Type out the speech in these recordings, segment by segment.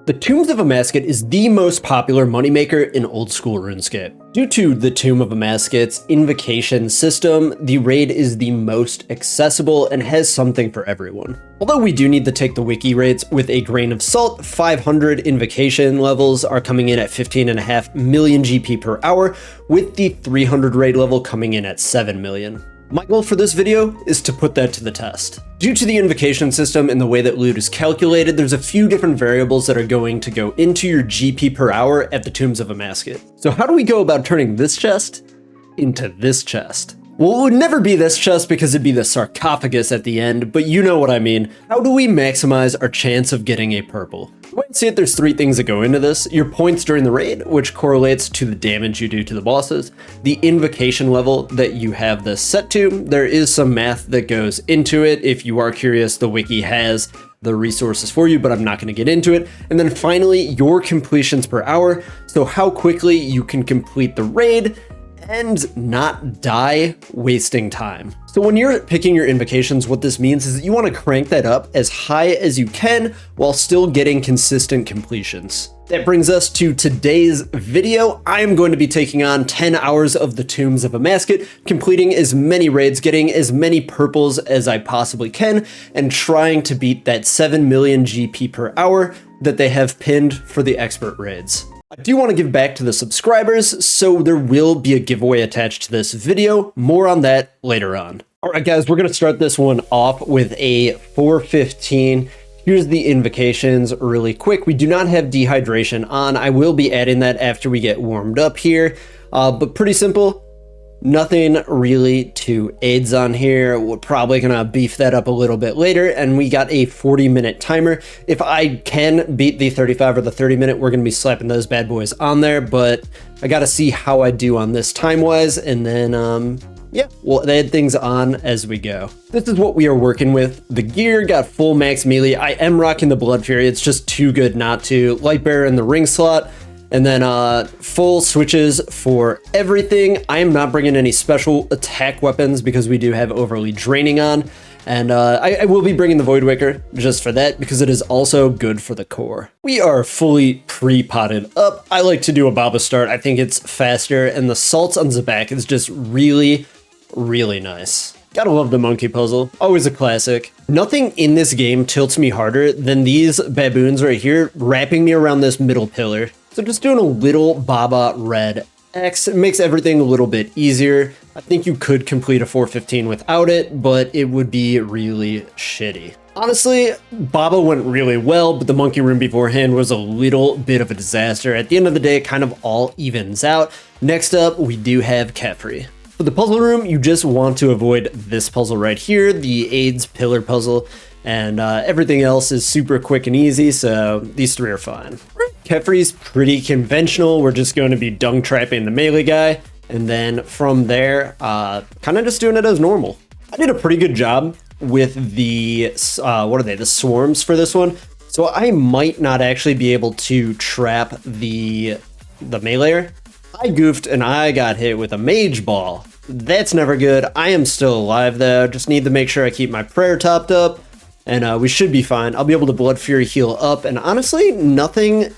The Tombs of Amascut is the most popular moneymaker in Oldschool Runescape. Due to the Tomb of Amascut's invocation system, the raid is the most accessible and has something for everyone. Although we do need to take the wiki raids with a grain of salt, 500 invocation levels are coming in at 15.5 million GP per hour, with the 300 raid level coming in at 7 million. My goal for this video is to put that to the test. Due to the invocation system and the way that loot is calculated, there's a few different variables that are going to go into your GP per hour at the Tombs of Amascut. So how do we go about turning this chest into this chest? Well, it would never be this chest because it'd be the sarcophagus at the end, but you know what I mean. How do we maximize our chance of getting a purple? Wait and see it, there's 3 things that go into this. Your points during the raid, which correlates to the damage you do to the bosses. The invocation level that you have this set to. There is some math that goes into it. If you are curious, the wiki has the resources for you, but I'm not going to get into it. And then finally, your completions per hour. So how quickly you can complete the raid and not die wasting time. So when you're picking your invocations, what this means is that you want to crank that up as high as you can while still getting consistent completions. That brings us to today's video. I am going to be taking on 10 hours of the Tombs of Amascut, completing as many raids, getting as many purples as I possibly can, and trying to beat that 7 million GP per hour that they have pinned for the expert raids. I do want to give back to the subscribers, so there will be a giveaway attached to this video. More on that later on. All right, guys, we're going to start this one off with a 415. Here's the invocations really quick. We do not have dehydration on. I will be adding that after we get warmed up here, but pretty simple. Nothing really to aids on here. We're probably gonna beef that up a little bit later, and we got a 40-minute timer. If I can beat the 35 or the 30-minute, we're gonna be slapping those bad boys on there, but I gotta see how I do on this time-wise, and then, yeah, we'll add things on as we go. This is what we are working with. The gear got full max melee. I am rocking the Blood Fury. It's just too good not to. Lightbearer in the ring slot. And then full switches for everything. I am not bringing any special attack weapons because we do have overly draining on. And I will be bringing the Voidwaker just for that because it is also good for the core. We are fully pre-potted up. I like to do a Baba start. I think it's faster, and the salts on the back is just really, really nice. Gotta love the monkey puzzle, always a classic. Nothing in this game tilts me harder than these baboons right here wrapping me around this middle pillar. So just doing a little Baba red X, it makes everything a little bit easier. I think you could complete a 415 without it, but it would be really shitty. Honestly, Baba went really well, but the monkey room beforehand was a little bit of a disaster. At the end of the day, it kind of all evens out. Next up, we do have Catfree. For the puzzle room, you just want to avoid this puzzle right here, the AIDS pillar puzzle, and everything else is super quick and easy, so these 3 are fine. Kefri's pretty conventional. We're just going to be dung trapping the melee guy, and then from there, kind of just doing it as normal. I did a pretty good job with the, what are they, the swarms for this one, so I might not actually be able to trap the meleeer. I goofed and I got hit with a mage ball. That's never good. I am still alive though. Just need to make sure I keep my prayer topped up, and we should be fine. I'll be able to Blood Fury heal up, and honestly, nothing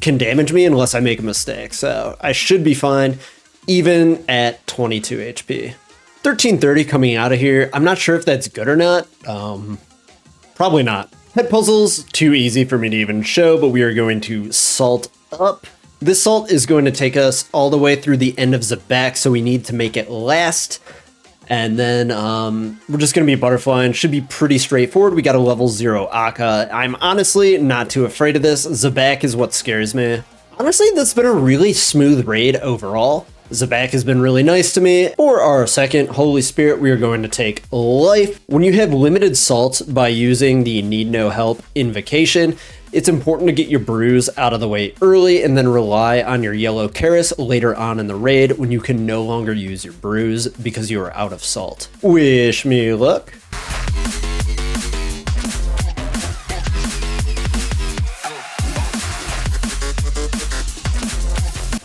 can damage me unless I make a mistake. So I should be fine even at 22 HP. 1330 coming out of here. I'm not sure if that's good or not. Probably not. Pet puzzles, too easy for me to even show, but we are going to salt up. This salt is going to take us all the way through the end of Zabak, so we need to make it last. And then we're just going to be butterflying. Should be pretty straightforward. We got a level 0 Akka. I'm honestly not too afraid of this. Zabak is what scares me. Honestly, that's been a really smooth raid overall. Zabak has been really nice to me. For our second Holy Spirit, we are going to take Life. When you have limited salts by using the Need No Help invocation, it's important to get your brews out of the way early and then rely on your yellow Karis later on in the raid when you can no longer use your brews because you are out of salt. Wish me luck.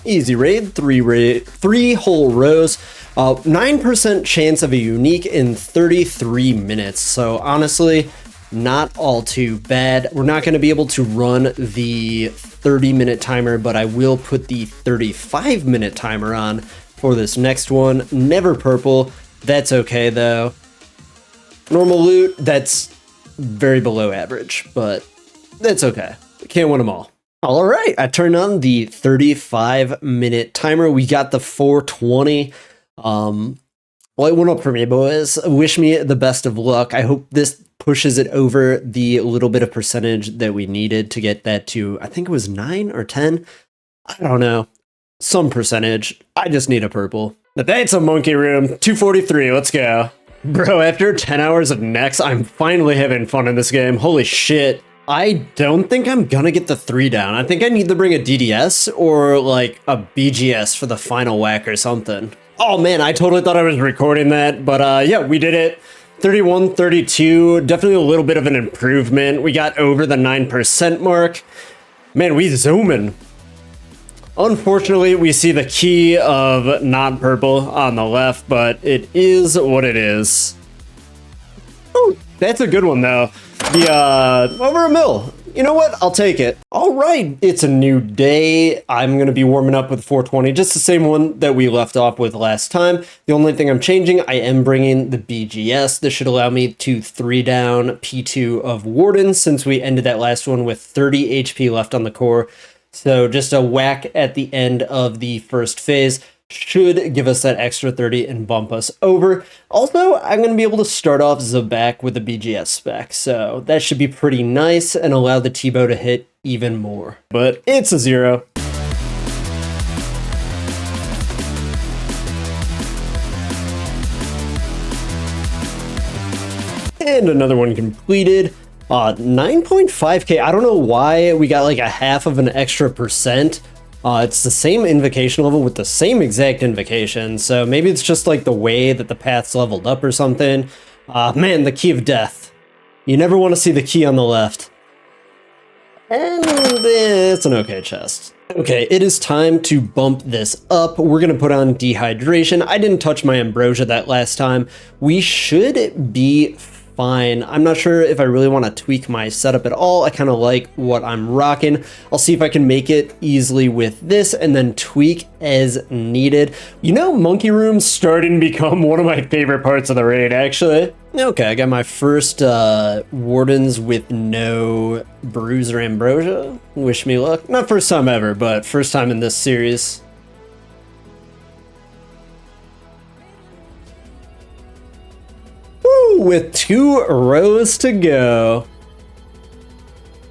Easy raid, three whole rows, 9% chance of a unique in 33 minutes. So honestly, Not all too bad. We're not going to be able to run the 30-minute timer, but I will put the 35-minute timer on for this next one. Never purple. That's okay, though. Normal loot, that's very below average, but that's okay. Can't win them all. All right, I turned on the 35-minute timer. We got the 420. Well, it went up for me, boys. Wish me the best of luck. I hope this pushes it over the little bit of percentage that we needed to get that to, I think it was 9 or 10. I don't know. Some percentage. I just need a purple. But that's a monkey room. 243, let's go. Bro, after 10 hours of next, I'm finally having fun in this game. Holy shit. I don't think I'm gonna get the 3 down. I think I need to bring a DDS or like a BGS for the final whack or something. Oh man, I totally thought I was recording that, but yeah, we did it. 31, 32, definitely a little bit of an improvement. We got over the 9% mark. Man, we zooming. Unfortunately, we see the key of not purple on the left, but it is what it is. Oh, that's a good one though. The over a mil. You know what? I'll take it. All right, it's a new day. I'm going to be warming up with 420, just the same one that we left off with last time. The only thing I'm changing, I am bringing the BGS. This should allow me to 3 down P2 of Warden, since we ended that last one with 30 HP left on the core. So just a whack at the end of the first phase should give us that extra 30 and bump us over. Also, I'm going to be able to start off Zabak with the BGS spec, so that should be pretty nice and allow the T-bow to hit even more. But it's a 0. And another one completed. 9.5k. I don't know why we got like a half of an extra percent. It's the same invocation level with the same exact invocation, so maybe it's just like the way that the path's leveled up or something. Man, the key of death. You never want to see the key on the left. And it's an okay chest. Okay, it is time to bump this up. We're going to put on dehydration. I didn't touch my ambrosia that last time. We should be fine. I'm not sure if I really want to tweak my setup at all. I kind of like what I'm rocking. I'll see if I can make it easily with this and then tweak as needed. You know, monkey room's starting to become one of my favorite parts of the raid, actually. Okay, I got my first wardens with no bruise or ambrosia. Wish me luck. Not first time ever, but first time in this series. With 2 rows to go.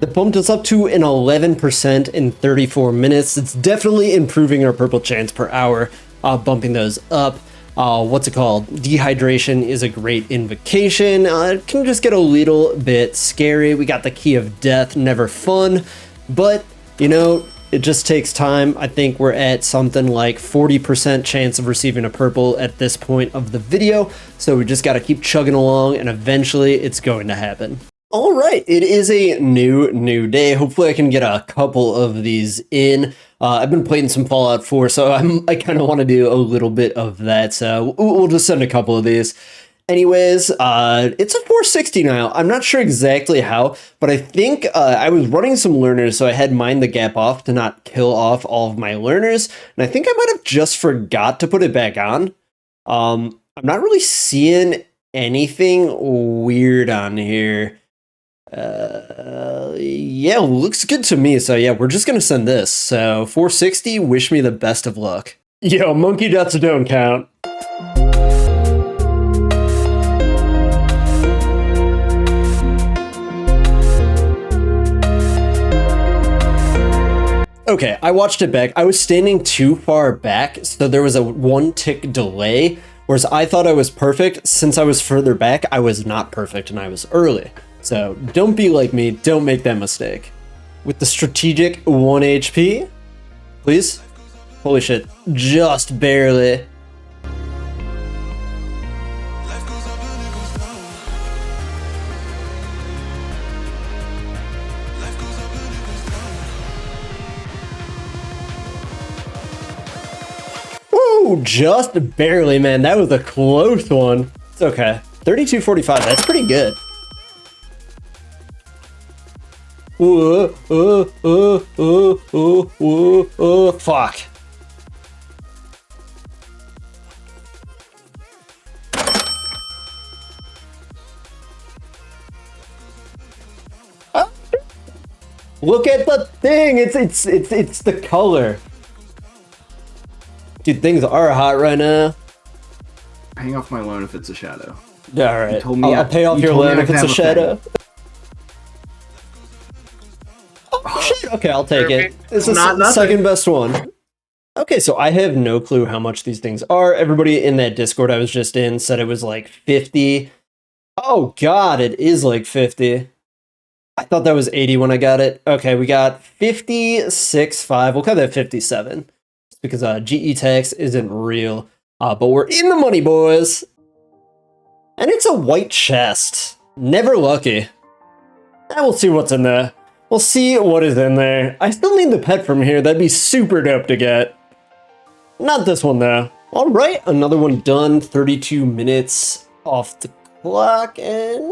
That bumped us up to an 11% in 34 minutes. It's definitely improving our purple chance per hour, bumping those up. What's it called? Dehydration is a great invocation. It can just get a little bit scary. We got the key of death, never fun, but you know, it just takes time. I think we're at something like 40% chance of receiving a purple at this point of the video. So we just got to keep chugging along and eventually it's going to happen. All right, it is a new day. Hopefully I can get a couple of these in. I've been playing some Fallout 4, so I kind of want to do a little bit of that. So we'll just send a couple of these. Anyways, it's a 460 now. I'm not sure exactly how, but I think I was running some learners, so I had mined the gap off to not kill off all of my learners, and I think I might have just forgot to put it back on. I'm not really seeing anything weird on here. Yeah, looks good to me, so yeah, we're just gonna send this. So 460, wish me the best of luck. Yo, monkey deaths don't count. Okay, I watched it back. I was standing too far back, so there was a 1 tick delay, whereas I thought I was perfect. Since I was further back, I was not perfect and I was early. So don't be like me, don't make that mistake. With the strategic 1 HP, please. Holy shit, just barely. Woo, just barely, man. That was a close one. It's okay. 32.45, that's pretty good. Fuck. Look at the thing. It's the color. Dude, things are hot right now. Hang off my loan if it's a shadow. All right. I'll pay off your loan if it's a shadow. Oh, shit. Okay, I'll take it. This is the second best one. Okay, so I have no clue how much these things are. Everybody in that Discord I was just in said it was like 50. Oh god, it is like 50. I thought that was 80 when I got it. Okay, we got 56.5. We'll call that 57. Just because GE tax isn't real. But we're in the money, boys. And it's a white chest. Never lucky. And we'll see what's in there. We'll see what is in there. I still need the pet from here. That'd be super dope to get. Not this one, though. All right, another one done. 32 minutes off the clock, and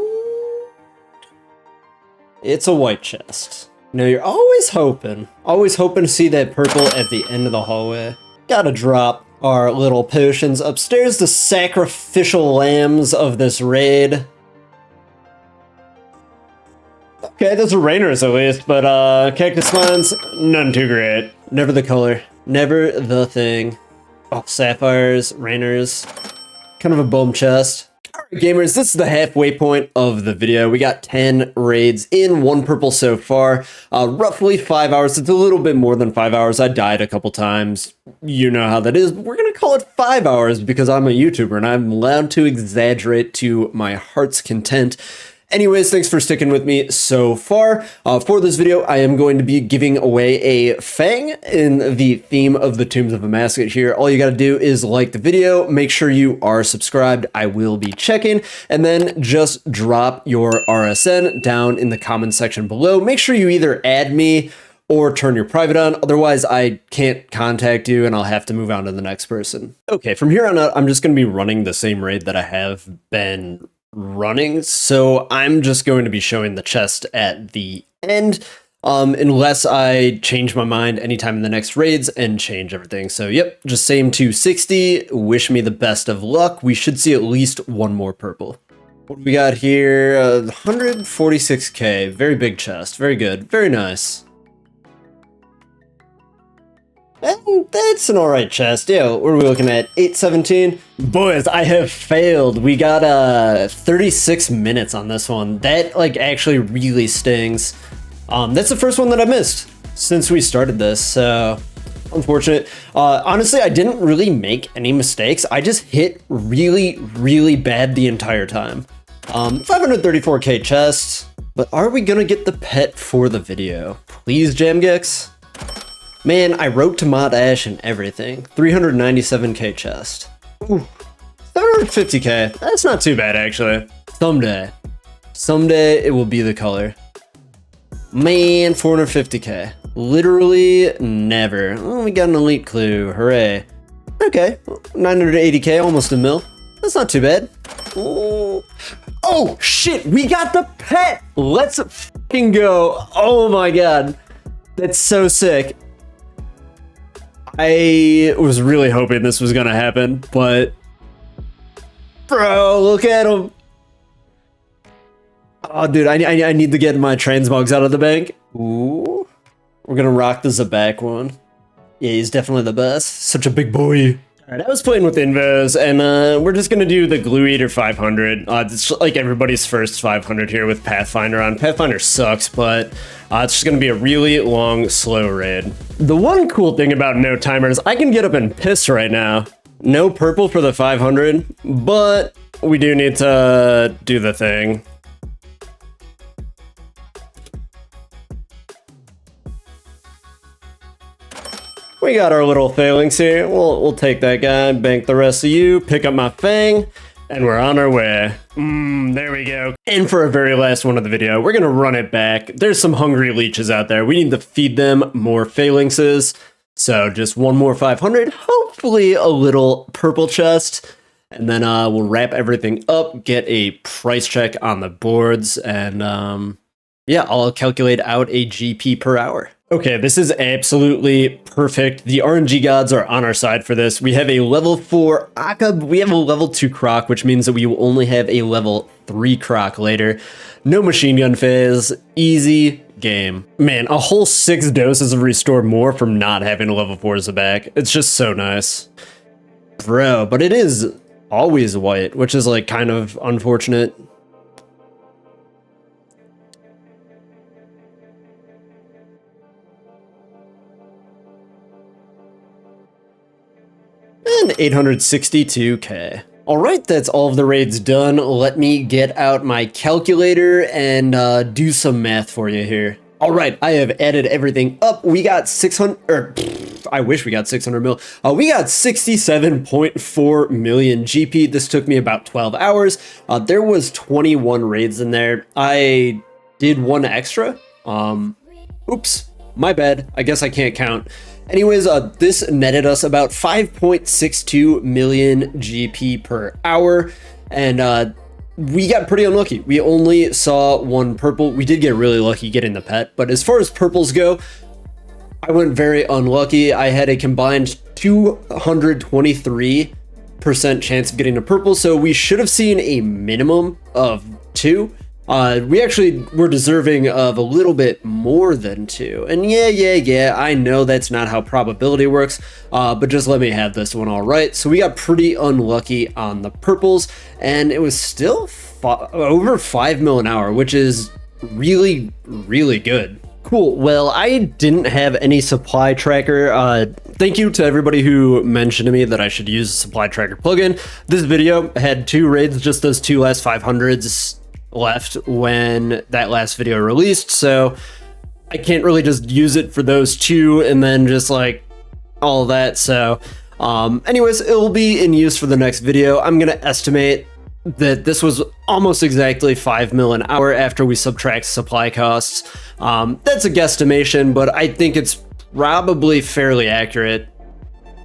it's a white chest. You know, you're always hoping to see that purple at the end of the hallway. Gotta drop our little potions upstairs, the sacrificial lambs of this raid. Okay, those are rainers at least, but cactus mines, none too great. Never the color, never the thing. Oh, sapphires, rainers, kind of a bum chest. Alright gamers, this is the halfway point of the video. We got 10 raids in, 1 purple so far, roughly 5 hours. It's a little bit more than 5 hours. I died a couple times. You know how that is, but we're gonna call it 5 hours because I'm a YouTuber and I'm allowed to exaggerate to my heart's content. Anyways, thanks for sticking with me so far. For this video, I am going to be giving away a Fang in the theme of the Tombs of Amascut here. All you gotta do is like the video, make sure you are subscribed. I will be checking, and then just drop your RSN down in the comment section below. Make sure you either add me or turn your private on, otherwise I can't contact you and I'll have to move on to the next person. Okay, from here on out, I'm just gonna be running the same raid that I have been running, so I'm just going to be showing the chest at the end, unless I change my mind anytime in the next raids and change everything. So yep, just same 260. Wish me the best of luck. We should see at least one more purple. What do we got here? 146k. Very big chest. Very good. Very nice. And that's an alright chest. Yeah, what are we looking at? 817? Boys, I have failed. We got 36 minutes on this one. That like actually really stings. That's the first one that I missed since we started this, so unfortunate. Honestly, I didn't really make any mistakes. I just hit really bad the entire time. 534k chest, but are we gonna get the pet for the video? Please, Jamgex? Man, I wrote to Mod Ash and everything. 397k chest. Ooh, 750k. That's not too bad, actually. Someday it will be the color. Man, 450k. Literally never. Oh, we got an elite clue. Hooray. Okay, 980k, almost a mil. That's not too bad. Ooh. Oh, shit, we got the pet! Let's fucking go. Oh my god. That's so sick. I was really hoping this was gonna happen, but bro, look at him. Oh, dude, I need to get my transmogs out of the bank. Ooh, we're gonna rock the Zabak one. Yeah, he's definitely the best. Such a big boy. All right, I was playing with invos, and we're just gonna do the Glue Eater 500. It's like everybody's first 500 here with Pathfinder on. Pathfinder sucks, but it's just gonna be a really long, slow raid. The one cool thing about no timers, I can get up and piss right now. No purple for the 500, but we do need to do the thing. We got our little phalanx here. We'll take that guy, bank the rest of you, pick up my Fang, and we're on our way. There we go. And for our very last one of the video, we're gonna run it back. There's some hungry leeches out there. We need to feed them more phalanxes. So just one more 500, hopefully a little purple chest. And then we'll wrap everything up, get a price check on the boards, and yeah, I'll calculate out a GP per hour. Okay, this is absolutely perfect. The RNG gods are on our side for this. We have a level 4 Akab, we have a level 2 Croc, which means that we will only have a level 3 Croc later. No machine gun phase, easy game. Man, a whole 6 doses of restore more from not having a level 4 as a back. It's just so nice. Bro, but it is always white, which is like kind of unfortunate. And 862k. All right, that's all of the raids done. Let me get out my calculator and do some math for you here. All right, I have added everything up. We got 600, I wish we got 600 mil. We got 67.4 million GP. This took me about 12 hours. There was 21 raids in there. I did one extra. Oops, my bad. I guess I can't count. Anyways, this netted us about 5.62 million GP per hour, and we got pretty unlucky. We only saw one purple. We did get really lucky getting the pet, but as far as purples go, I went very unlucky. I had a combined 223% chance of getting a purple, so we should have seen a minimum of 2. We actually were deserving of a little bit more than 2. And yeah, I know that's not how probability works, but just let me have this one all right. So we got pretty unlucky on the purples, and it was still over 5 mil an hour, which is really, really good. Cool. Well, I didn't have any supply tracker. Thank you to everybody who mentioned to me that I should use a supply tracker plugin. This video had 2 raids, just those 2 last 500s left when that last video released, so I can't really just use it for those 2 and then just like all that. So anyways, it will be in use for the next video. I'm gonna estimate that this was almost exactly 5 mil an hour after we subtract supply costs. That's a guesstimation, but I think it's probably fairly accurate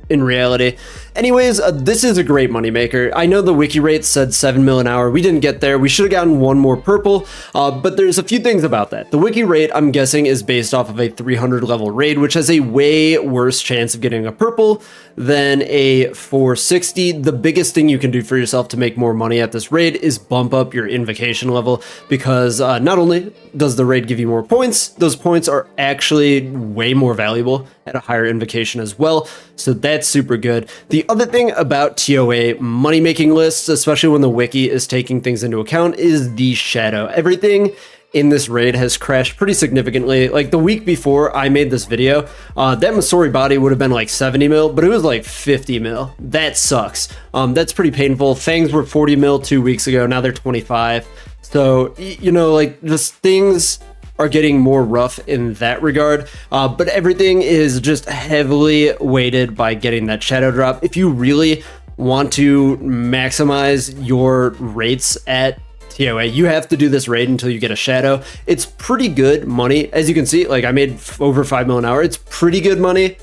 in reality. Anyways, this is a great moneymaker. I know the wiki rate said 7 mil an hour. We didn't get there. We should have gotten one more purple, but there's a few things about that. The wiki rate, I'm guessing, is based off of a 300 level raid, which has a way worse chance of getting a purple than a 460. The biggest thing you can do for yourself to make more money at this raid is bump up your invocation level, because not only does the raid give you more points, those points are actually way more valuable at a higher invocation as well. So that's super good. The other thing about TOA money-making lists, especially when the wiki is taking things into account, is the shadow. Everything in this raid has crashed pretty significantly. Like the week before I made this video, that Masori body would have been like 70 mil, but it was like 50 mil. That sucks. That's pretty painful. Fangs were 40 mil 2 weeks ago. Now they're 25. So, you know, like just things are getting more rough in that regard, but everything is just heavily weighted by getting that shadow drop. If you really want to maximize your rates at TOA, you have to do this raid until you get a shadow. It's pretty good money. As you can see, like I made over 5 mil an hour. It's pretty good money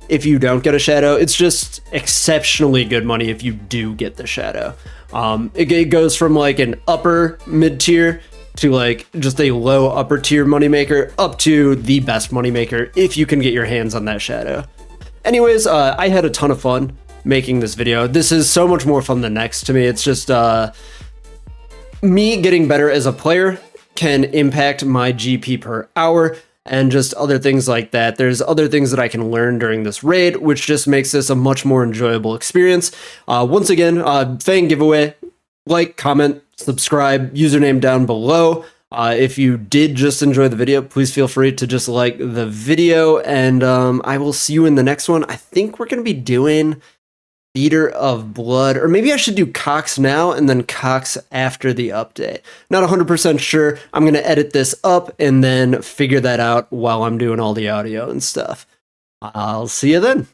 if you don't get a shadow. It's just exceptionally good money if you do get the shadow. It goes from like an upper mid tier to like just a low upper tier moneymaker up to the best moneymaker if you can get your hands on that shadow. Anyways, I had a ton of fun making this video. This is so much more fun than next to me. It's just me getting better as a player can impact my GP per hour and just other things like that. There's other things that I can learn during this raid, which just makes this a much more enjoyable experience. Once again, Fang giveaway. Like, comment, subscribe, username down below. If you did just enjoy the video, please feel free to just like the video, and I will see you in the next one. I think we're going to be doing Theater of Blood, or maybe I should do Cox now and then Cox after the update. Not 100% sure. I'm going to edit this up and then figure that out while I'm doing all the audio and stuff. I'll see you then.